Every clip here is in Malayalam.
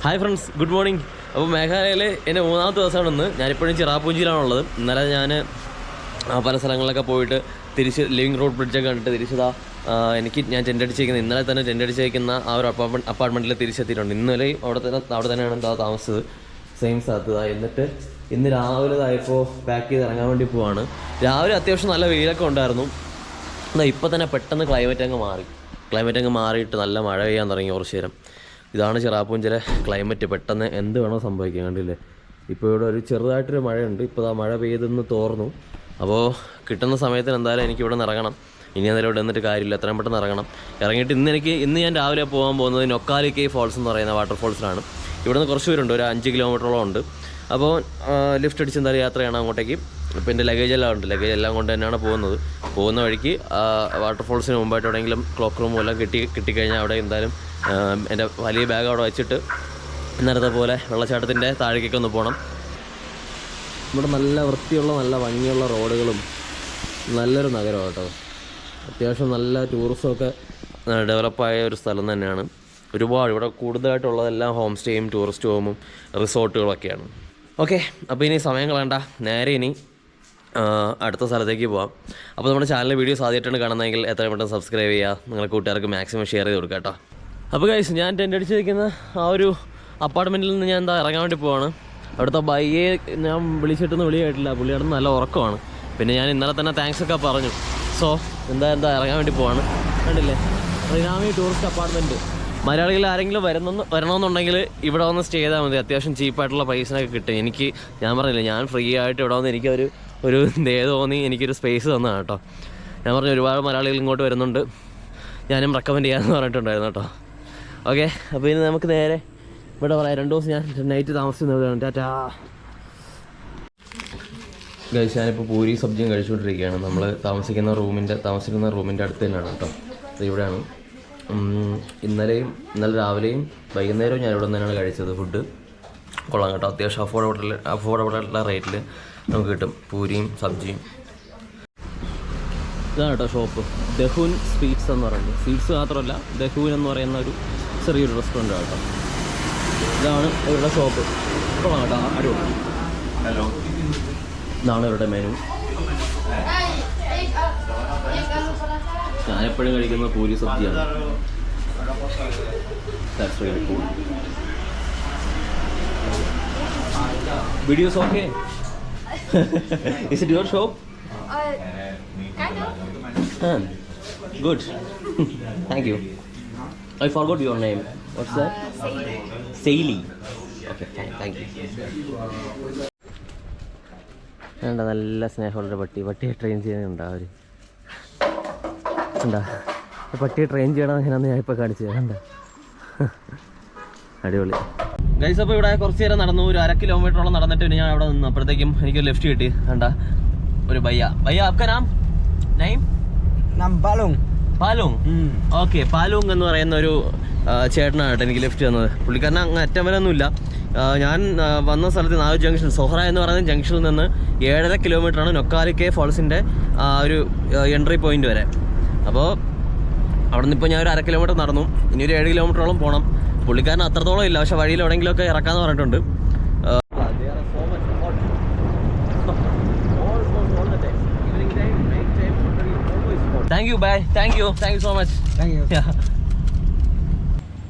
Hi friends, good morning. അപ്പോൾ മേഘാലയയിൽ എൻ്റെ മൂന്നാമത്തെ ദിവസമാണ് ഇന്ന്. ഞാനിപ്പോഴും ചിറാപുഞ്ചിയിലാണുള്ളത്. ഇന്നലെ ഞാൻ പല സ്ഥലങ്ങളിലൊക്കെ പോയിട്ട് തിരിച്ച് ലിവിങ് റോഡ് ബ്രിഡ്ജൊക്കെ കണ്ടിട്ട് തിരിച്ചതാ ഞാൻ ടെൻ്റ് അടിച്ചേക്കുന്നത്. ഇന്നലെ തന്നെ ടെൻ്റ് അടിച്ചേക്കുന്ന ആ ഒരു അപ്പാർട്ട്മെൻറ്റിൽ തിരിച്ചെത്തിയിട്ടുണ്ട്. ഇന്നലെ അവിടെ തന്നെയാണ് താമസിച്ചത്, സെയിം സ്ഥലത്ത്. എന്നിട്ട് ഇന്ന് രാവിലെ ആയപ്പോൾ പാക്ക് ചെയ്ത് ഇറങ്ങാൻ വേണ്ടി പോവാണ്. രാവിലെ അത്യാവശ്യം നല്ല വെയിലൊക്കെ ഉണ്ടായിരുന്നു. എന്നാൽ ഇപ്പോൾ തന്നെ പെട്ടെന്ന് ക്ലൈമറ്റ് അങ്ങ് മാറിയിട്ട് നല്ല മഴ പെയ്യാൻ തുടങ്ങി കുറച്ച് നേരം. ഇതാണ് ചിറാപുഞ്ചിലെ ക്ലൈമറ്റ്. പെട്ടെന്ന് എന്ത് വേണോ സംഭവിക്കാം, കണ്ടില്ലേ? ഇപ്പോൾ ഇവിടെ ഒരു ചെറുതായിട്ടൊരു മഴയുണ്ട്. ഇപ്പോൾ ആ മഴ പെയ്തെന്ന് തോർന്നു. അപ്പോൾ കിട്ടുന്ന സമയത്തിന് എന്തായാലും എനിക്ക് ഇവിടെ നിന്ന് ഇറങ്ങണം. ഇനി എന്തായാലും ഇവിടെ നിന്നിട്ട് കാര്യമില്ല, എത്രയും പെട്ടെന്ന് ഇറങ്ങിയിട്ട് ഇന്ന് ഞാൻ രാവിലെ പോകാൻ പോകുന്നത് നൊക്കാലി കേവ് ഫോൾസ് എന്ന് പറയുന്ന വാട്ടർഫോൾസിലാണ്. ഇവിടെ നിന്ന് കുറച്ച് പേരുണ്ട്, ഒരു 5 കിലോമീറ്ററോളം ഉണ്ട്. അപ്പോൾ ലിഫ്റ്റ് അടിച്ച് എന്തായാലും യാത്രയാണ് അങ്ങോട്ടേക്ക്. ഇപ്പോൾ എൻ്റെ ലഗേജ് എല്ലാം കൊണ്ട് തന്നെയാണ് പോകുന്ന വഴിക്ക് വാട്ടർഫോൾസിന് മുമ്പായിട്ട് എവിടെയെങ്കിലും ക്ലോക്ക് റൂമും എല്ലാം കിട്ടിക്കഴിഞ്ഞാൽ അവിടെ എന്തായാലും എൻ്റെ വലിയ ബാഗ് അവിടെ വെച്ചിട്ട് ഇന്നലത്തെ പോലെ വെള്ളച്ചാട്ടത്തിൻ്റെ താഴേക്കൊക്കെ ഒന്ന് പോകണം. ഇവിടെ നല്ല വൃത്തിയുള്ള നല്ല ഭംഗിയുള്ള റോഡുകളും നല്ലൊരു നഗരമാണ് കേട്ടോ. അത്യാവശ്യം നല്ല ടൂറിസമൊക്കെ ഡെവലപ്പായ ഒരു സ്ഥലം തന്നെയാണ്. ഒരുപാട് ഇവിടെ കൂടുതലായിട്ടുള്ളതെല്ലാം ഹോം സ്റ്റേയും ടൂറിസ്റ്റ് ഹോമും റിസോർട്ടുകളൊക്കെയാണ്. ഓക്കെ, അപ്പോൾ ഇനി സമയം കളയണ്ട, നേരെ ഇനി അടുത്ത സ്ഥലത്തേക്ക് പോവാം. അപ്പോൾ നമ്മുടെ ചാനലിലെ വീഡിയോസ് ആദ്യമായിട്ടാണ് കാണുന്നതെങ്കിൽ എത്രയും പെട്ടെന്ന് സബ്സ്ക്രൈബ് ചെയ്യുക, നിങ്ങളുടെ കൂട്ടുകാർക്ക് മാക്സിമം ഷെയർ ചെയ്ത് കൊടുക്കുക കേട്ടോ. അപ്പോൾ ഗൈസ്, ഞാൻ ടെൻ്റ് അടിച്ച് വയ്ക്കുന്ന ആ ഒരു അപ്പാർട്ട്മെൻറ്റിൽ നിന്ന് ഞാൻ ഇറങ്ങാൻ വേണ്ടി പോവാണ്. അവിടുത്തെ ബയ്യെ ഞാൻ വിളിച്ചിട്ടൊന്നും വിളിയായിട്ടില്ല, പുള്ളിയുടെ നല്ല ഉറക്കമാണ്. പിന്നെ ഞാൻ ഇന്നലെ തന്നെ താങ്ക്സ് ഒക്കെ പറഞ്ഞു. സോ എന്താ ഇറങ്ങാൻ വേണ്ടി പോവാണ്. കണ്ടില്ലേ, റിനാമി ടൂറിസ്റ്റ് അപ്പാർട്ട്മെൻറ്റ്. മലയാളികൾ ആരെങ്കിലും വരണമെന്നുണ്ടെങ്കിൽ ഇവിടെ വന്ന് സ്റ്റേ ചെയ്താൽ മതി. അത്യാവശ്യം ചീപ്പായിട്ടുള്ള പൈസയൊക്കെ കിട്ടും. ഞാൻ പറഞ്ഞില്ലേ, ഞാൻ ഫ്രീ ആയിട്ട് ഇവിടെ വന്ന് എനിക്കൊരു തോന്നി എനിക്കൊരു സ്പേസ് തന്നതാണ് കേട്ടോ. ഞാൻ പറഞ്ഞു ഒരുപാട് മലയാളികൾ ഇങ്ങോട്ട് വരുന്നുണ്ട്, ഞാനും റെക്കമെൻഡ് ചെയ്യാമെന്ന് പറഞ്ഞിട്ടുണ്ടായിരുന്നു കേട്ടോ. ഓക്കെ, അപ്പോൾ ഇനി നമുക്ക് നേരെ ഇവിടെ പറയാം. 2 ദിവസം ഞാൻ നൈറ്റ് താമസിക്കുന്നതാണ്. ടാറ്റാ ഗൈസ്, ഞാനിപ്പോൾ പൂരി സബ്ജിയും കഴിച്ചുകൊണ്ടിരിക്കുകയാണ്. നമ്മൾ താമസിക്കുന്ന റൂമിൻ്റെ അടുത്ത് തന്നെയാണ് കേട്ടോ. ഇവിടെയാണ്. ഇന്നലെ രാവിലെയും വൈകുന്നേരവും ഞാൻ ഇവിടെ തന്നെയാണ് കഴിച്ചത്. ഫുഡ് കൊള്ളാം കേട്ടോ. അത്യാവശ്യം അഫോർഡബിൾ ആയിട്ടുള്ള റേറ്റിൽ നമുക്ക് കിട്ടും പൂരിയും സബ്ജിയും. ഇതാണ് കേട്ടോ ഷോപ്പ്, ദഹൂൻ സ്വീറ്റ്സ് എന്ന് പറയുന്നത്. സ്വീറ്റ്സ് മാത്രമല്ല, ദഹൂൻ എന്ന് പറയുന്ന ഒരു ചെറിയൊരു റെസ്റ്റോറൻറ്റ് കേട്ടോ. ഇതാണ് ഇവരുടെ ഷോപ്പ്. കൊള്ളാം കേട്ടോ, അടിപൊളി. ഹലോ, ഇതാണ് ഇവരുടെ മെനു. ഞാനെപ്പോഴും കഴിക്കുന്ന puri സബ്ജിയാണ്. That's really cool. Videos okay? Is it your shop? Kind of. Good. Thank you. I forgot your name. What's that? Saili. Okay, thank you. നല്ല സ്നേഹമുള്ള പട്ടിയെ ട്രെയിൻ ചെയ്യുന്നുണ്ട് അവർ. എന്താ പട്ടിയെ ട്രെയിൻ ചെയ്യണം എങ്ങനെയാണെന്ന് ഞാൻ ഇപ്പോൾ കാണിച്ചു തരാം. എന്താ അടിപൊളി ഗൈസ്. അപ്പോൾ ഇവിടെ കുറച്ച് നേരം നടന്നു, ഒരു 1/2 കിലോമീറ്ററോളം നടന്നിട്ട് പിന്നെ ഞാൻ അവിടെ നിന്നു. അപ്പോഴത്തേക്കും എനിക്കൊരു ലെഫ്റ്റ് കിട്ടി. കണ്ട ഒരു ഭയ്യ. ആപ്കാ നാം പാലോങ്. ഓക്കെ, പാലോങ് എന്ന് പറയുന്ന ഒരു ചേട്ടനാണ് കേട്ടോ എനിക്ക് ലെഫ്റ്റ് തന്നത്. പുള്ളിക്കാരൻ അങ്ങ് അറ്റമലൊന്നുമില്ല. ഞാൻ വന്ന സ്ഥലത്ത് നാല് ജംഗ്ഷൻ, സൊഹ്റ എന്ന് പറയുന്ന ജംഗ്ഷനിൽ നിന്ന് 7.5 കിലോമീറ്ററാണ് നൊക്കാലി കേവ് ഫോൾസിൻ്റെ ഒരു എൻട്രി പോയിന്റ് വരെ. അപ്പോൾ അവിടെ നിന്ന് ഇപ്പോൾ ഞാൻ ഒരു 1/2 കിലോമീറ്റർ നടന്നു. ഇനി ഒരു 7 കിലോമീറ്ററോളം പോകണം. പുള്ളിക്കാരൻ അത്രത്തോളം ഇല്ല, പക്ഷേ വഴിയിൽ എവിടെയെങ്കിലുമൊക്കെ ഇറക്കാമെന്ന് പറഞ്ഞിട്ടുണ്ട്. Thank you, bye. Thank you so much.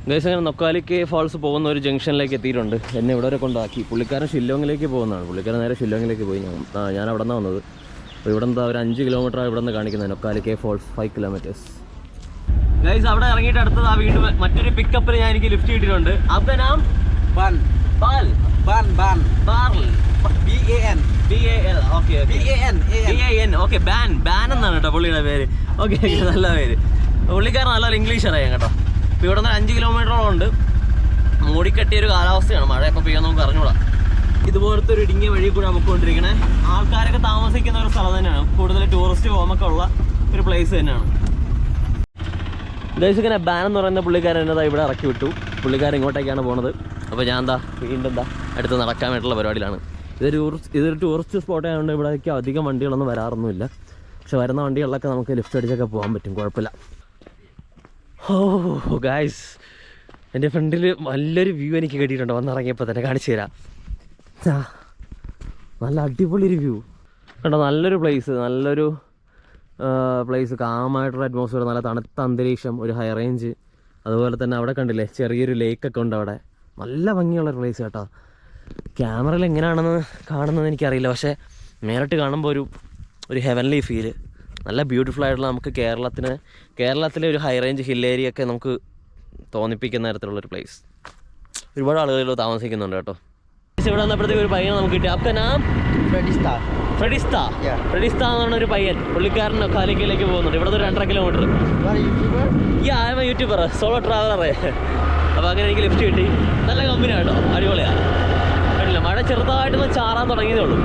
Guys, അങ്ങനെ നൊക്കാലി കേവ് ഫോൾസ് പോകുന്ന ഒരു ജംഗ്ഷനിലേക്ക് എത്തിയിട്ടുണ്ട്. എന്നെ ഇവിടെ വരെ കൊണ്ടാക്കി. പുള്ളിക്കാരൻ ഷില്ലോങ്ങിലേക്ക് പോകുന്നതാണ്. പുള്ളിക്കാരൻ നേരെ ഷില്ലോങ്ങിലേക്ക് പോയി. ഞാൻ അവിടെ നിന്നാണ് വന്നത്. അപ്പോൾ ഇവിടെ നിന്ന് ഒരു 5 കിലോമീറ്ററാണ് ഇവിടെ നിന്ന് കാണിക്കുന്നത്. നൊക്കാലി കേവ് ഫോൾസ് 5 കിലോമീറ്റേഴ്സ്. ഗൈസ്, അവിടെ ഇറങ്ങിയിട്ട് അടുത്തത് ആ വീണ്ടും മറ്റൊരു പിക്കപ്പിൽ എനിക്ക് ലിഫ്റ്റ് കിട്ടിയിട്ടുണ്ട്. आपका नाम? बाल. ഓക്കെ, ബാൻ എന്നാണ് കേട്ടോ പുള്ളിയുടെ പേര്. ഓക്കെ, നല്ല പേര്. പുള്ളിക്കാരൻ നല്ല ഇംഗ്ലീഷ് അറിയാം കേട്ടോ. ഇപ്പോൾ ഇവിടെ നിന്ന് 5 കിലോമീറ്ററോളം ഉണ്ട്. മൂടിക്കെട്ടിയൊരു കാലാവസ്ഥയാണ്, മഴയൊക്കെ പെയ്യാൻ നമുക്ക് അറിഞ്ഞൂടാ. ഇതുപോലത്തെ ഒരു ഇടുങ്ങിയ വഴി കൂടെ നമുക്ക് കൊണ്ടിരിക്കണേ. ആൾക്കാരൊക്കെ താമസിക്കുന്ന ഒരു സ്ഥലം തന്നെയാണ്. കൂടുതൽ ടൂറിസ്റ്റ് ഹോമൊക്കെ ഉള്ള ഒരു പ്ലേസ് തന്നെയാണ്. ഗൈസ്, ബാൻ എന്ന് പറയുന്ന പുള്ളിക്കാരൻ എന്നതാ ഇവിടെ ഇറക്കി വിട്ടു. പുള്ളിക്കാരൻ ഇങ്ങോട്ടേക്കാണ് പോണത്. അപ്പോൾ ഞാൻ വീണ്ടും അടുത്ത് നടക്കാൻ വേണ്ടിയിട്ടുള്ള പരിപാടിയിലാണ്. ഇതൊരു ടൂറിസ്റ്റ് സ്പോട്ട് ആയതുകൊണ്ട് ഇവിടേക്ക് അധികം വണ്ടികളൊന്നും വരാറൊന്നുമില്ല. പക്ഷെ വരുന്ന വണ്ടികളിലൊക്കെ നമുക്ക് ലിഫ്റ്റ് അടിച്ചൊക്കെ പോകാൻ പറ്റും, കുഴപ്പമില്ല. ഓ ഗൈസ്, എൻ്റെ ഫ്രണ്ടിൽ നല്ലൊരു വ്യൂ എനിക്ക് കിട്ടിയിട്ടുണ്ട് വന്നിറങ്ങിയപ്പോൾ തന്നെ കാണിച്ചു തരാം. നല്ല അടിപൊളി ഒരു വ്യൂ കണ്ടോ. നല്ലൊരു പ്ലേസ്, കാമായിട്ടൊരു അറ്റ്മോസ്ഫിയർ, നല്ല തണുത്ത അന്തരീക്ഷം, ഒരു ഹൈ റേഞ്ച്. അതുപോലെ തന്നെ അവിടെ കണ്ടില്ലേ ചെറിയൊരു ലേക്കൊക്കെ ഉണ്ട് അവിടെ. നല്ല ഭംഗിയുള്ളൊരു പ്ലേസ് കേട്ടോ. ക്യാമറയിൽ എങ്ങനെയാണെന്ന് കാണുന്നത് എനിക്കറിയില്ല, പക്ഷേ നേരിട്ട് കാണുമ്പോൾ ഒരു ഹെവൻലി ഫീല്. നല്ല ബ്യൂട്ടിഫുൾ ആയിട്ടുള്ള, നമുക്ക് കേരളത്തിലെ ഒരു ഹൈ റേഞ്ച് ഹിൽ ഏരിയ ഒക്കെ നമുക്ക് തോന്നിപ്പിക്കുന്ന തരത്തിലുള്ളൊരു പ്ലേസ്. ഒരുപാട് ആളുകൾ താമസിക്കുന്നുണ്ട് കേട്ടോ. ഇവിടെ വന്നപ്പോഴത്തേക്ക് ഒരു പയ്യൻ നമുക്ക് കിട്ടി. आपका नाम? ഫ്രെഡിസ്ത എന്ന് പറഞ്ഞ ഒരു പയ്യൻ, പുള്ളിക്കാരൻ കാലിക്കയിലേക്ക് പോകുന്നുണ്ട്. ഇവിടെ ഒരു 2.5 കിലോമീറ്റർ. YouTuber, solo traveller. അപ്പോൾ അങ്ങനെ എനിക്ക് ലിഫ്റ്റ് കിട്ടി. നല്ല കമ്പനി കേട്ടോ, അടിപൊളിയാണ്. കണ്ടില്ല, മഴ ചെറുതായിട്ടൊന്ന് ചാറാൻ തുടങ്ങിയതേ ഉള്ളൂ.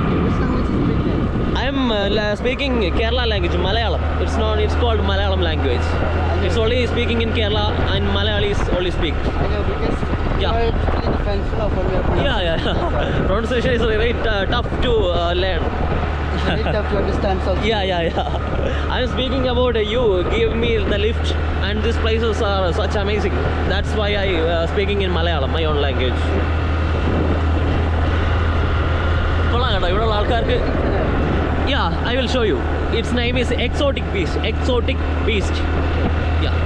I am speaking Kerala language, Malayalam. It's called Malayalam language. It's only speaking in Kerala and Malayalis only speak. I know because Yeah. you are in the pencil of your Yeah. Pronunciation is very tough to learn. It's very tough to understand also. Yeah. I'm speaking about you. Give me the lift, and these places are such amazing. That's why I speaking in Malayalam, my own language. കൊള്ളാം കേട്ടോ ഇവിടെയുള്ള ആൾക്കാർക്ക്. Yeah, I will show you. Its name is Exotic Beast. Yeah.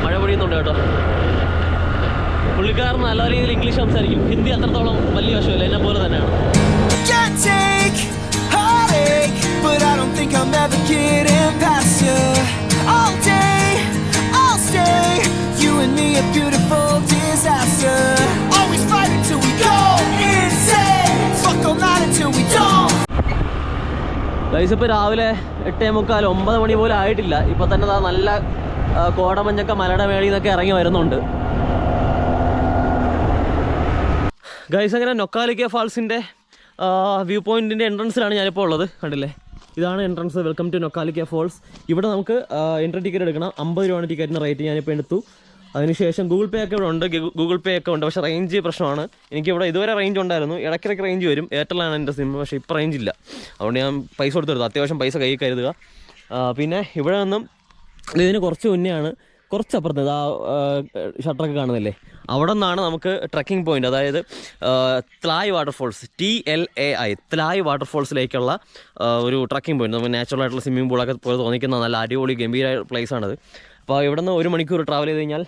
മഴ പൊടിയുന്നുണ്ട് കേട്ടോ. പുള്ളിക്കാരൻ നല്ല രീതിയിൽ ഇംഗ്ലീഷ് സംസാരിക്കും. ഹിന്ദി അത്രത്തോളം വലിയ വശമില്ല, എന്നെ പോലെ തന്നെയാണ്. Can't take heartache, but I don't think I'm ever getting past you. All day, I'll stay. You and me a beautiful disaster. Always fight until we go insane. Fuck all night until we don't. Guys, ഇപ്പോൾ രാവിലെ 8:45 9 മണി പോലും ആയിട്ടില്ല. ഇപ്പോൾ തന്നെ നല്ല കോടമഞ്ഞൊക്കെ മലയുടെ മേളിൽ നിന്നൊക്കെ ഇറങ്ങി വരുന്നുണ്ട്. ഗൈസ്, അങ്ങനെ നൊക്കാലിക്ക ഫാൾസിൻ്റെ വ്യൂ പോയിൻറ്റിൻ്റെ എൻട്രൻസിലാണ് ഞാനിപ്പോൾ ഉള്ളത്. കണ്ടില്ലേ, ഇതാണ് entrance. Welcome to Nohkalikai falls. ഇവിടെ നമുക്ക് എൻട്രി ടിക്കറ്റ് എടുക്കണം. 50 രൂപയാണ് ടിക്കറ്റിന് റേറ്റ്. ഞാനിപ്പോൾ എടുത്തു. അതിനുശേഷം ഗൂഗിൾ പേ ഒക്കെ ഉണ്ട്. പക്ഷേ റേഞ്ച് പ്രശ്നമാണ്. എനിക്കിവിടെ ഇതുവരെ റേഞ്ച് ഉണ്ടായിരുന്നു, ഇടയ്ക്കിടയ്ക്ക് റേഞ്ച് വരും. എയർടെല്ലാണ് എൻ്റെ സിം, പക്ഷേ ഇപ്പോൾ റേഞ്ച് ഇല്ല. അതുകൊണ്ട് ഞാൻ പൈസ കൊടുത്തെടുത്തു. അത്യാവശ്യം പൈസ കയ്യിൽ കരുതുക. പിന്നെ ഇവിടെ നിന്നും ഇതിന് കുറച്ച് മുന്നെയാണ്, കുറച്ചപ്പുറത്ത് ആ ഷട്ടറൊക്കെ കാണുന്നില്ലേ, അവിടെ നിന്നാണ് നമുക്ക് ട്രക്കിംഗ് പോയിൻ്റ്, അതായത് ത്ലായ് വാട്ടർഫോൾസ്, TLAI ത്ലായ് വാട്ടർഫോൾസിലേക്കുള്ള ഒരു ട്രക്കിംഗ് പോയിൻ്റ്. നമുക്ക് നാച്ചുറൽ ആയിട്ടുള്ള സ്വിമ്മിംഗ് പൂളൊക്കെ പോലെ തോന്നിക്കുന്ന നല്ല അടിപൊളി ഗംഭീര പ്ലേസാണിത്. അപ്പോൾ ഇവിടെ നിന്ന് 1 മണിക്കൂർ ട്രാവൽ ചെയ്ത് കഴിഞ്ഞാൽ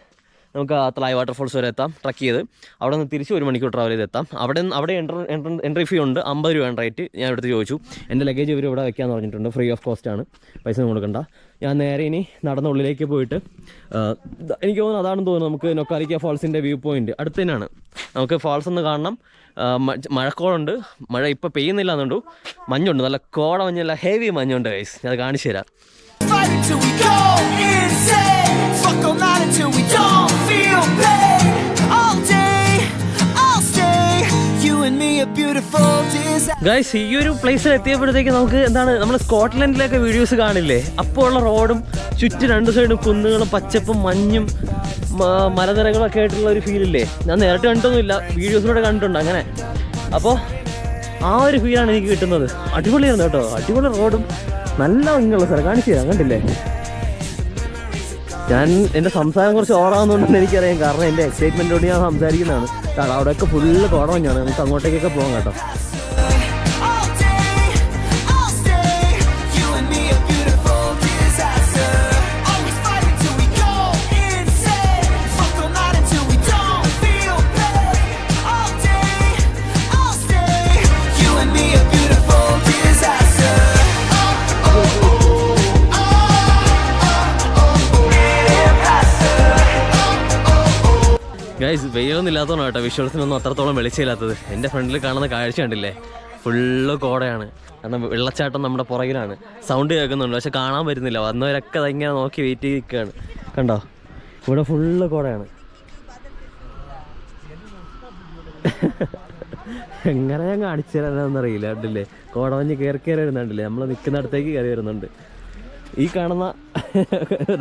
നമുക്ക് ആ ത്ലായ് വാട്ടർഫോൾസ് വരെ എത്താം. ട്രക്ക് ചെയ്ത് അവിടെ നിന്ന് തിരിച്ച് 1 മണിക്കൂർ ട്രാവൽ ചെയ്ത് എത്താം. അവിടെ എൻട്രി ഫീ ഉണ്ട്. 50 രൂപയാണ് റേറ്റ്. ഞാൻ ഇവിടുത്തെ ചോദിച്ചു. എൻ്റെ ലഗേജ് ഇവർ ഇവിടെ വെക്കാമെന്ന് പറഞ്ഞിട്ടുണ്ട്. ഫ്രീ ഓഫ് കോസ്റ്റാണ്, പൈസ ഒന്നും കൊടുക്കണ്ട. ഞാൻ നേരെ ഇനി നടന്ന ഉള്ളിലേക്ക് പോയിട്ട്, എനിക്ക് തോന്നുന്നു അതാണെന്ന് തോന്നുന്നു, നമുക്ക് നൊക്കാലിക്ക ഫാൾസിൻ്റെ വ്യൂ പോയിൻറ്റ് അടുത്ത് തന്നെയാണ്. നമുക്ക് ഫാൾസ് ഒന്ന് കാണണം. മഴക്കോളുണ്ട്. മഴ ഇപ്പോൾ പെയ്യുന്നില്ല എന്നുണ്ടു. മഞ്ഞുണ്ട്, നല്ല കോട മഞ്ഞല്ല, ഹെവി മഞ്ഞുണ്ട് ഗൈസ്. ഞാൻ കാണിച്ചു തരാം. Fight until we go insane. Fuck all night until we don't feel pain. All day, I'll stay. You and me a beautiful disaster. Guys, ഈ ഒരു പ്ലേസിൽ എത്തിയപ്പോഴത്തേക്ക് നമുക്ക് എന്താണ്, നമ്മൾ സ്കോട്ട്ലൻഡിലൊക്കെ വീഡിയോസ് കാണില്ലേ, അപ്പോൾ ഉള്ള റോഡും ചുറ്റും 2 സൈഡും കുന്നുകളും പച്ചപ്പും മഞ്ഞും മലനിരകളും ഒക്കെ ആയിട്ടുള്ള ഒരു ഫീലില്ലേ. ഞാൻ നേരിട്ട് കണ്ടിട്ടൊന്നുമില്ല, വീഡിയോസിലൂടെ കണ്ടിട്ടുണ്ട് അങ്ങനെ. അപ്പോൾ ആ ഒരു ഫീലാണ് എനിക്ക് കിട്ടുന്നത്. അടിപൊളിയായിരുന്നു കേട്ടോ. അടിപൊളി റോഡും നല്ല ഭംഗിയുള്ള സ്ഥലം. കാണിച്ചു തരാം. കണ്ടില്ലേ, ഞാൻ എൻ്റെ സംസാരം കുറച്ച് ഓറാവുന്നുണ്ടെന്ന് എനിക്കറിയാം. കാരണം എൻ്റെ എക്സൈറ്റ്മെൻറ്റോട് ഞാൻ സംസാരിക്കുന്നതാണ്. കാരണം അവിടെയൊക്കെ ഫുള്ള് കോടമഞ്ഞാണ്. നമുക്ക് അങ്ങോട്ടേക്കൊക്കെ പോകാം കേട്ടോ. All day, I'll stay. You and me a beautiful disaster. Always fight until we go insane. Fuck all night until we don't feel pain. All day, I'll stay. You and me a beautiful disaster. Guys, വെയിലൊന്നും ഇല്ലാത്തതാണ് കേട്ടോ വിഷ്വൽസിനൊന്നും അത്രത്തോളം വെളിച്ചമില്ലാത്തത്. എൻ്റെ ഫ്രണ്ടിൽ കാണുന്ന കാഴ്ച കണ്ടില്ലേ, ഫുള്ള് കോടയാണ്. കാരണം വെള്ളച്ചാട്ടം നമ്മുടെ പുറകിലാണ്. സൗണ്ട് കേൾക്കുന്നുണ്ട്, പക്ഷെ കാണാൻ പറ്റുന്നില്ല. വന്നവരൊക്കെ അതിങ്ങനെ നോക്കി വെയിറ്റ് ചെയ്ത് നിൽക്കുകയാണ്. കണ്ടോ, ഇവിടെ ഫുള്ള് കോടയാണ്. എങ്ങനെ ഞാൻ കാണിച്ചു തരാനൊന്നറിയില്ല. കണ്ടില്ലേ, കോടമഞ്ഞ് കയറി വരുന്നുണ്ടല്ലേ, നമ്മൾ നിൽക്കുന്നിടത്തേക്ക് കയറി വരുന്നുണ്ട്. ഈ കാണുന്ന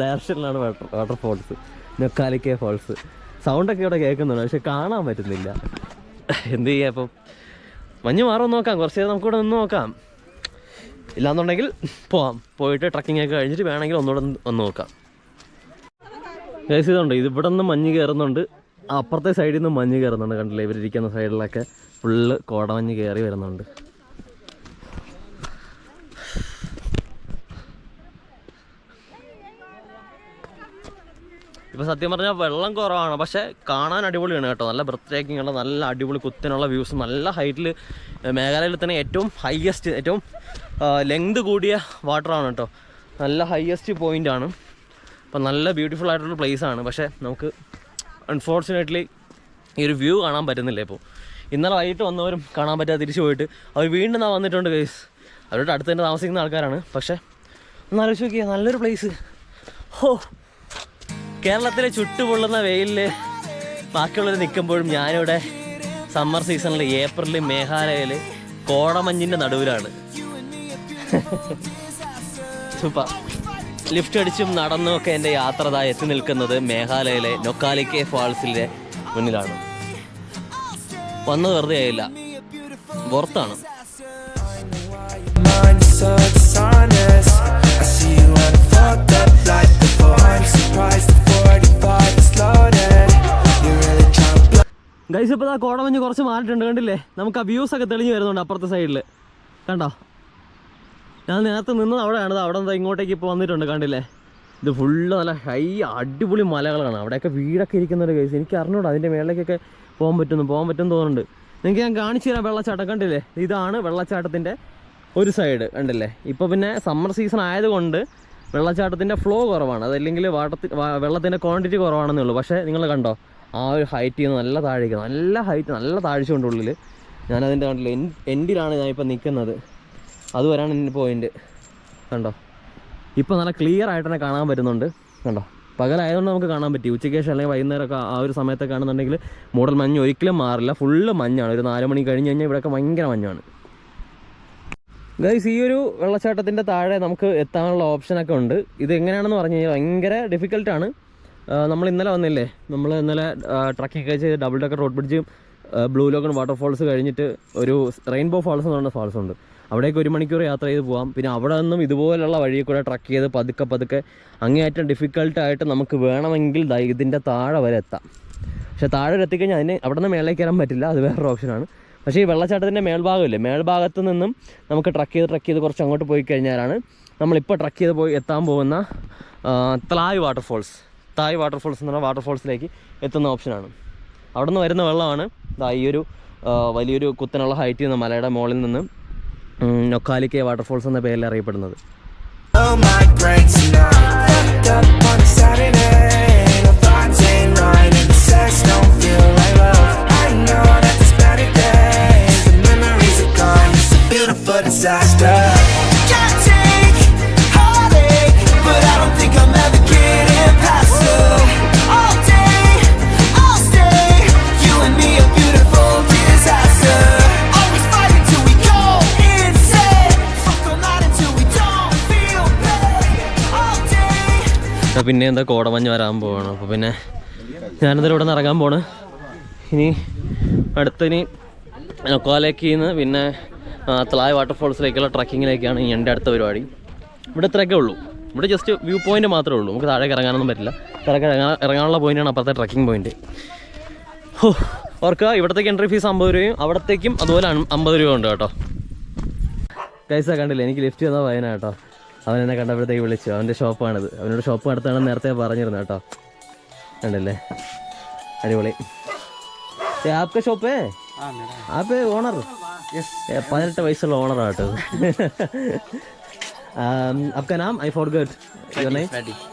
ഡയറക്ഷനിലാണ് വാട്ടർഫോൾസ്, നൊക്കാലിക്ക ഫാൾസ്. സൗണ്ടൊക്കെ ഇവിടെ കേൾക്കുന്നുണ്ട്, പക്ഷെ കാണാൻ പറ്റുന്നില്ല. എന്ത് ചെയ്യാം? അപ്പം മഞ്ഞ് മാറുമെന്ന് നോക്കാം. കുറച്ച് നേരം നമുക്കിവിടെ നിന്ന് നോക്കാം. ഇല്ലാന്നുണ്ടെങ്കിൽ പോയിട്ട് ട്രക്കിംഗ് ഒക്കെ കഴിഞ്ഞിട്ട് വേണമെങ്കിൽ ഒന്നുകൂടെ ഒന്ന് നോക്കാം. ഗൈസ്, ഇതുണ്ട്, ഇത് ഇവിടെ നിന്ന് മഞ്ഞ് കയറുന്നുണ്ട്. അപ്പുറത്തെ സൈഡിൽ നിന്ന് മഞ്ഞ് കയറുന്നുണ്ട്, കണ്ടില്ലേ? ഇവരിയ്ക്കുന്ന സൈഡിലൊക്കെ ഫുള്ള് കോടമഞ്ഞ് കയറി വരുന്നുണ്ട്. ഇപ്പോൾ സത്യം പറഞ്ഞാൽ വെള്ളം കുറവാണ്, പക്ഷേ കാണാൻ അടിപൊളിയാണ് കേട്ടോ. നല്ല ബ്രെത്ത് ടേക്കിംഗ് ഉള്ള നല്ല അടിപൊളി കുത്തിനുള്ള വ്യൂസ്, നല്ല ഹൈറ്റിൽ, മേഘാലയയിൽ തന്നെ ഏറ്റവും ഹൈയസ്റ്റ്, ഏറ്റവും ലെങ്ത് കൂടിയ വാട്ടറാണ് കേട്ടോ. നല്ല ഹൈയസ്റ്റ് പോയിൻ്റാണ്. അപ്പം നല്ല ബ്യൂട്ടിഫുൾ ആയിട്ടുള്ള പ്ലേസാണ്. പക്ഷേ നമുക്ക് അൺഫോർച്ചുനേറ്റ്ലി ഈ ഒരു വ്യൂ കാണാൻ പറ്റുന്നില്ല. ഇപ്പോൾ ഇന്നലെ വൈകിട്ട് വന്നവരും കാണാൻ പറ്റാതെ തിരിച്ചു പോയിട്ട് അവർ വീണ്ടും വന്നിട്ടുണ്ട് ഗൈസ്. അവരുടെ അടുത്ത് തന്നെ താമസിക്കുന്ന ആൾക്കാരാണ്. പക്ഷേ ഒന്ന് ആലോചിച്ച് നോക്കിയാൽ നല്ലൊരു പ്ലേസ്. ഹോ, കേരളത്തിലെ ചുട്ടുപൊള്ളുന്ന വെയിലിൽ ബാക്കിയുള്ളവർ നിൽക്കുമ്പോഴും ഞാനിവിടെ സമ്മർ സീസണിൽ ഏപ്രിൽ മേഘാലയയിൽ കോടമഞ്ഞിൻ്റെ നടുവിലാണ്. സൂപ്പർ. ലിഫ്റ്റ് അടിച്ചും നടന്നും ഒക്കെ എൻ്റെ യാത്ര എത്തി നിൽക്കുന്നത് മേഘാലയയിലെ നൊക്കാലിക്കെ ഫാൾസിൻ്റെ മുന്നിലാണ്. വന്നത് വെറുതെ ആയില്ല, പുറത്താണ്. ഗൈസ്, ഇപ്പോൾ കോടമഞ്ഞ് കുറച്ച് മാറിയിട്ടുണ്ട്, കണ്ടില്ലേ? നമുക്ക് ആ വ്യൂസ് ഒക്കെ തെളിഞ്ഞ് വരുന്നുണ്ട് അപ്പുറത്തെ സൈഡിൽ, കണ്ടോ? ഞാൻ നേരത്തെ നിന്നത് അവിടെയാണ്, അവിടെ നിന്ന് ഇങ്ങോട്ടേക്ക് ഇപ്പോൾ വന്നിട്ടുണ്ട്, കണ്ടില്ലേ? ഇത് ഫുള്ള് നല്ല ഹൈ അടിപൊളി മലകളാണ്. അവിടെയൊക്കെ വീടൊക്കെ ഇരിക്കുന്നുണ്ട് ഗൈസ്. എനിക്ക് അറിഞ്ഞൂടാ അതിൻ്റെ മേളിലേക്കൊക്കെ പോകാൻ പറ്റുമെന്ന് തോന്നുന്നുണ്ട്. നിങ്ങൾക്ക് ഞാൻ കാണിച്ചു തരാം. വെള്ളച്ചാട്ടം കണ്ടില്ലേ? ഇതാണ് വെള്ളച്ചാട്ടത്തിൻ്റെ ഒരു സൈഡ്, കണ്ടില്ലേ? ഇപ്പോൾ പിന്നെ സമ്മർ സീസൺ ആയതുകൊണ്ട് വെള്ളച്ചാട്ടത്തിൻ്റെ ഫ്ലോ കുറവാണ്, അതല്ലെങ്കിൽ വെള്ളത്തിൻ്റെ ക്വാണ്ടിറ്റി കുറവാണെന്നേ ഉള്ളൂ. പക്ഷേ നിങ്ങൾ കണ്ടോ ആ ഒരു ഹൈറ്റിൽ നിന്ന് നല്ല താഴേക്ക്, നല്ല ഹൈറ്റ്, നല്ല താഴ്ചയുണ്ട് ഉള്ളിൽ. ഞാനതിൻ്റെ കണ്ടില്ലേ എൻഡിലാണ് ഞാനിപ്പോൾ നിൽക്കുന്നത്. അതുവരെയാണ് എൻ്റെ പോയിൻ്റ്, കണ്ടോ? ഇപ്പോൾ നല്ല ക്ലിയർ ആയിട്ട് തന്നെ കാണാൻ പറ്റുന്നുണ്ട്, കണ്ടോ? പകലായതുകൊണ്ട് നമുക്ക് കാണാൻ പറ്റി. ഉച്ചയ്ക്ക് ശേഷം അല്ലെങ്കിൽ വൈകുന്നേരമൊക്കെ ആ ഒരു സമയത്തൊക്കെ ആണെന്നുണ്ടെങ്കിൽ മൂടൽ മഞ്ഞ് ഒരിക്കലും മാറില്ല, ഫുള്ള് മഞ്ഞാണ്. ഒരു 4 മണി കഴിഞ്ഞ് കഴിഞ്ഞാൽ ഇവിടെയൊക്കെ ഭയങ്കര മഞ്ഞാണ് ഗൈസ്. ഈ ഒരു വെള്ളച്ചാട്ടത്തിൻ്റെ താഴെ നമുക്ക് എത്താനുള്ള ഓപ്ഷനൊക്കെ ഉണ്ട്. ഇത് എങ്ങനെയാണെന്ന് പറഞ്ഞു കഴിഞ്ഞാൽ ഭയങ്കര ഡിഫിക്കൽട്ടാണ്. നമ്മൾ ഇന്നലെ വന്നില്ലേ, നമ്മൾ ഇന്നലെ ട്രക്കിംഗ് ഒക്കെ ചെയ്ത് ഡബിൾ ഡെക്കർ റോഡ് ബ്രിഡ്ജും ബ്ലൂ ലോഗൺ വാട്ടർഫോൾസ് കഴിഞ്ഞിട്ട് ഒരു റെയിൻബോ ഫാൾസ് എന്ന് പറഞ്ഞ ഫാൾസ് ഉണ്ട്. അവിടേക്ക് 1 മണിക്കൂർ യാത്ര ചെയ്ത് പോകാം. പിന്നെ അവിടെ നിന്നും ഇതുപോലുള്ള വഴിയിൽ കൂടെ ട്രക്ക് ചെയ്ത് പതുക്കെ അങ്ങേയറ്റം ഡിഫിക്കൽട്ടായിട്ട് നമുക്ക് വേണമെങ്കിൽ ഇതിൻ്റെ താഴെ വരെ എത്താം. പക്ഷേ താഴെ വരെ എത്തിക്കഴിഞ്ഞാൽ അവിടെ നിന്ന് മേളിലേക്ക് കയറാൻ പറ്റില്ല, അത് വേറൊരു ഓപ്ഷനാണ്. പക്ഷേ ഈ വെള്ളച്ചാട്ടത്തിൻ്റെ മേൽഭാഗമില്ലേ, മേൽഭാഗത്ത് നിന്നും നമുക്ക് ട്രക്ക് ചെയ്ത് കുറച്ച് അങ്ങോട്ട് പോയി കഴിഞ്ഞാലാണ് നമ്മളിപ്പോൾ ട്രക്ക് ചെയ്ത് എത്താൻ പോകുന്ന തായ് വാട്ടർഫോൾസ് എന്ന് പറഞ്ഞ വാട്ടർഫോൾസിലേക്ക് എത്തുന്ന ഓപ്ഷനാണ്. അവിടെ നിന്ന് വരുന്ന വെള്ളമാണ് ഈ ഒരു വലിയൊരു കുത്തനുള്ള ഹൈറ്റിൽ നിന്ന് മലയുടെ മുകളിൽ നിന്ന് നൊക്കാലിക്കെ വാട്ടർഫോൾസ് എന്ന പേരിൽ അറിയപ്പെടുന്നത്. പിന്നെ എന്താ കോടമഞ്ഞ് വരാൻ പോവാണ്. അപ്പോൾ പിന്നെ ഞാനിതിൽ ഇവിടെ നിന്ന് ഇറങ്ങാൻ പോണ്. ഇനി നൊക്കാലിക്കയിൽ നിന്ന് പിന്നെ തായ് വാട്ടർഫോൾസിലേക്കുള്ള ട്രക്കിങ്ങിലേക്കാണ് എൻ്റെ അടുത്ത പരിപാടി. ഇവിടെ ഇത്രയൊക്കെ ഉള്ളൂ. ഇവിടെ ജസ്റ്റ് വ്യൂ പോയിൻ്റ് മാത്രമേ ഉള്ളൂ, നമുക്ക് താഴേക്ക് ഇറങ്ങാനൊന്നും പറ്റില്ല. താഴേക്ക് ഇറങ്ങാനുള്ള പോയിൻ്റാണ് അപ്പുറത്തെ ട്രക്കിംഗ് പോയിൻറ്റ്. ഓർക്കുക, ഇവിടത്തേക്ക് എൻട്രി ഫീസ് 50 രൂപയും അവിടത്തേക്കും അതുപോലെ 50 രൂപ ഉണ്ട് കേട്ടോ. ഗൈസാ കണ്ടില്ല, എനിക്ക് ലിഫ്റ്റ് തന്ന പയ്യനാ കേട്ടോ. അവൻ എന്നെ കണ്ടപ്പോഴത്തേക്ക് വിളിച്ചു. അവൻ്റെ ഷോപ്പാണിത്. അവനോട് ഷോപ്പ് അടുത്താണെന്ന് നേരത്തെ പറഞ്ഞിരുന്നു കേട്ടോ. കണ്ടില്ലേ, അടിപൊളി. ആപ്ക ഷോപ്പേ? App owner? 18 വയസ്സുള്ള ഓണറാട്ടോ. आपका नाम? I forgot your name.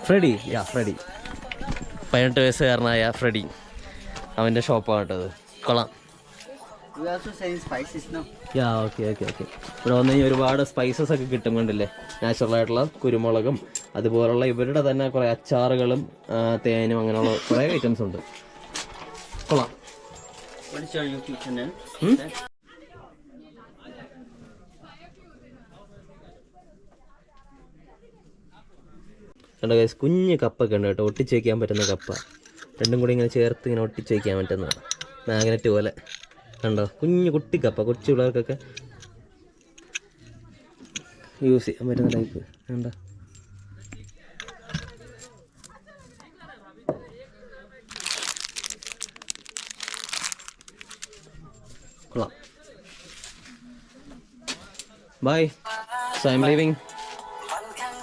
Freddy. Freddy. 18 വയസ്സുകാരനായ ഫ്രെഡി. അവൻ്റെ ഷോപ്പാണ് കേട്ടോ അത്. കൊള്ളാം. ഓക്കെ. ഇവിടെ വന്നു കഴിഞ്ഞാൽ ഒരുപാട് സ്പൈസസ് ഒക്കെ കിട്ടും, കണ്ടില്ലേ? നാച്ചുറലായിട്ടുള്ള കുരുമുളകും അതുപോലുള്ള ഇവരുടെ തന്നെ കുറേ അച്ചാറുകളും തേനും അങ്ങനെയുള്ള കുറേ ഐറ്റംസ് ഉണ്ട്. കൊള്ളാം. കണ്ടോ ഗൈസ്, കുഞ്ഞ് കപ്പൊക്കെ ഉണ്ട് കേട്ടോ, ഒട്ടിച്ച് വയ്ക്കാൻ പറ്റുന്ന കപ്പ. രണ്ടും കൂടി ഇങ്ങനെ ചേർത്ത് ഇങ്ങനെ ഒട്ടിച്ച് വയ്ക്കാൻ പറ്റുന്ന മാഗ്നറ്റ് പോലെ. കണ്ടോ, കുട്ടിക്കപ്പ, കൊച്ചു പിള്ളേർക്കൊക്കെ യൂസ് ചെയ്യാൻ പറ്റുന്ന ടൈപ്പ്. കണ്ടോ, കൊള്ളാം. By. So I'm leaving.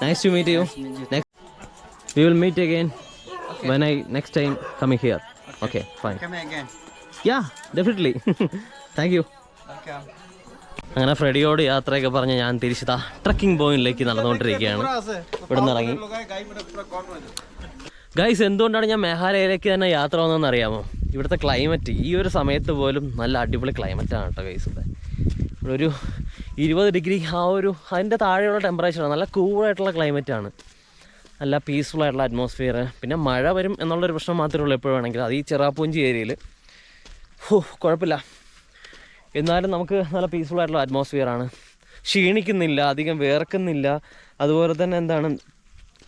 Nice to meet you. We will meet again when I next time coming here. Okay, fine. Come again. Yeah, definitely. Thank you. Welcome. അങ്ങനെ ഫ്രെഡിയോട് യാത്രയൊക്കെ പറഞ്ഞ് ഞാൻ തിരിച്ചതാ ട്രക്കിംഗ് പോയിന്റിലേക്ക് നടന്നുകൊണ്ടിരിക്കുകയാണ്. ഇവിടെ നിന്ന് ഇറങ്ങി. ഗൈസ്, എന്തുകൊണ്ടാണ് ഞാൻ മേഘാലയയിലേക്ക് തന്നെ യാത്ര വന്നതെന്ന് അറിയാമോ? ഇവിടുത്തെ ക്ലൈമറ്റ് ഈ ഒരു സമയത്ത് പോലും നല്ല അടിപൊളി ക്ലൈമറ്റാണ് കേട്ടോ ഗൈസ്. ഇവിടെ ഒരു 20 ഡിഗ്രി അതിൻ്റെ താഴെയുള്ള ടെമ്പറേച്ചറാണ്. നല്ല കൂളായിട്ടുള്ള ക്ലൈമറ്റാണ്, നല്ല പീസ്ഫുൾ ആയിട്ടുള്ള അറ്റ്മോസ്ഫിയർ. പിന്നെ മഴ വരും എന്നുള്ളൊരു പ്രശ്നം മാത്രമേ ഉള്ളൂ എപ്പോഴും വേണമെങ്കിൽ. അത് ഈ ചിറാപൂഞ്ചി ഏരിയയിൽ കുഴപ്പമില്ല. എന്നാലും നമുക്ക് നല്ല പീസ്ഫുൾ ആയിട്ടുള്ള അറ്റ്മോസ്ഫിയറാണ്. ക്ഷീണിക്കുന്നില്ല, അധികം വേർക്കുന്നില്ല. അതുപോലെ തന്നെ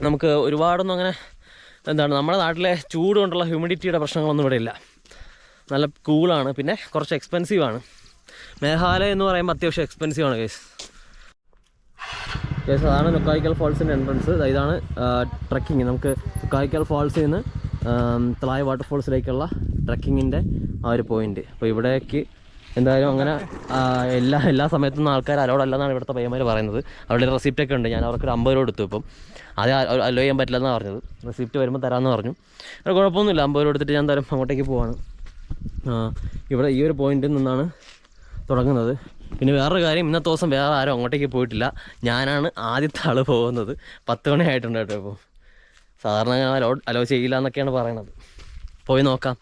നമുക്ക് ഒരുപാടൊന്നും അങ്ങനെ നമ്മുടെ നാട്ടിലെ ചൂട് കൊണ്ടുള്ള ഹ്യൂമിഡിറ്റിയുടെ പ്രശ്നങ്ങളൊന്നും ഇവിടെ ഇല്ല. നല്ല കൂളാണ്. പിന്നെ കുറച്ച് എക്സ്പെൻസീവാണ്. മേഘാലയ എന്ന് പറയുമ്പോൾ അത്യാവശ്യം എക്സ്പെൻസീവാണ് കേസ്. അതാണ് നുക്കായിക്കൽ ഫോൾസിൻ്റെ എൻട്രൻസ്. ഇതാണ് ട്രക്കിങ്. നമുക്ക് നുക്കായിക്കൽ ഫോൾസിൽ നിന്ന് തലായ് വാട്ടർഫോൾസിലേക്കുള്ള ട്രക്കിങ്ങിൻ്റെ ആ ഒരു പോയിന്റ്. അപ്പോൾ ഇവിടേക്ക് എന്തായാലും അങ്ങനെ എല്ലാ സമയത്തൊന്നും ആൾക്കാർ അലോഡ് അല്ലെന്നാണ് ഇവിടുത്തെ പയ്യന്മാർ പറയുന്നത്. അവിടെ റെസിപ്റ്റൊക്കെ ഉണ്ട്. ഞാൻ അവർക്ക് 50 രൂപ എടുത്തു. ഇപ്പം അത് അലോ ചെയ്യാൻ പറ്റില്ലെന്നാണ് പറഞ്ഞത്. റെസിപ്റ്റ് വരുമ്പോൾ തരാമെന്ന് പറഞ്ഞു. അത് കുഴപ്പമൊന്നുമില്ല. 50 രൂപ എടുത്തിട്ട് ഞാൻ തരും അങ്ങോട്ടേക്ക് പോവാണ്. ഇവിടെ ഈ ഒരു പോയിന്റിൽ നിന്നാണ് തുടങ്ങുന്നത്. പിന്നെ വേറൊരു കാര്യം, ഇന്നത്തെ ദിവസം വേറെ ആരും അങ്ങോട്ടേക്ക് പോയിട്ടില്ല. ഞാനാണ് ആദ്യത്തെ ആൾ പോകുന്നത്. 10 മണി ആയിട്ടുണ്ട് കേട്ടോ. ഇപ്പോൾ സാധാരണ ഞാൻ അലോ ചെയ്യില്ല എന്നൊക്കെയാണ് പറയണത്. പോയി നോക്കാം.